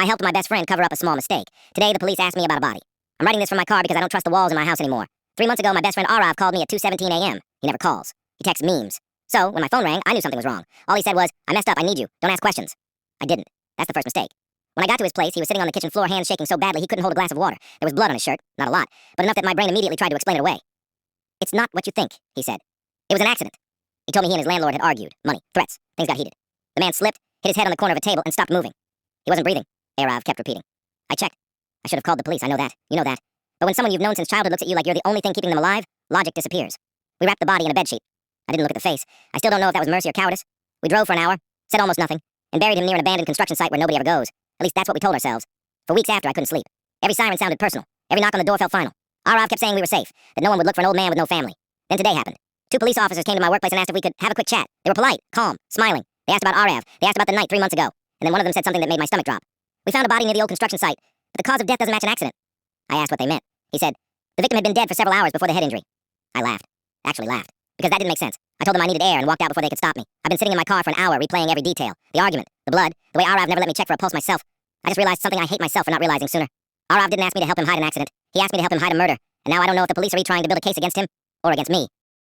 I helped my best friend cover up a small mistake. Today, the police asked me about a body. I'm writing this from my car because I don't trust the walls in my house anymore. 3 months ago, my best friend Arav called me at 2:17 a.m. He never calls. He texts memes. So, when my phone rang, I knew something was wrong. All he said was, "I messed up, I need you. Don't ask questions." I didn't. That's the first mistake. When I got to his place, he was sitting on the kitchen floor, hands shaking so badly he couldn't hold a glass of water. There was blood on his shirt. Not a lot, but enough that my brain immediately tried to explain it away. "It's not what you think," he said. "It was an accident." He told me he and his landlord had argued. Money, threats. Things got heated. The man slipped, hit his head on the corner of a table, and stopped moving. He wasn't breathing, Arav kept repeating. I checked. I should have called the police, I know that. You know that. But when someone you've known since childhood looks at you like you're the only thing keeping them alive, logic disappears. We wrapped the body in a bedsheet. I didn't look at the face. I still don't know if that was mercy or cowardice. We drove for an hour, said almost nothing, and buried him near an abandoned construction site where nobody ever goes. At least that's what we told ourselves. For weeks after, I couldn't sleep. Every siren sounded personal. Every knock on the door felt final. Arav kept saying we were safe, that no one would look for an old man with no family. Then today happened. 2 police officers came to my workplace and asked if we could have a quick chat. They were polite, calm, smiling. They asked about Arav. They asked about the night 3 months ago. And then one of them said something that made my stomach drop. We found a body near the old construction site, but the cause of death doesn't match an accident. I asked what they meant. He said, the victim had been dead for several hours before the head injury. I laughed. Actually laughed. Because that didn't make sense. I told them I needed air and walked out before they could stop me. I've been sitting in my car for an hour replaying every detail. The argument, the blood, the way Arav never let me check for a pulse myself. I just realized something I hate myself for not realizing sooner. Arav didn't ask me to help him hide an accident. He asked me to help him hide a murder. And now I don't know if the police are trying to build a case against him or against me.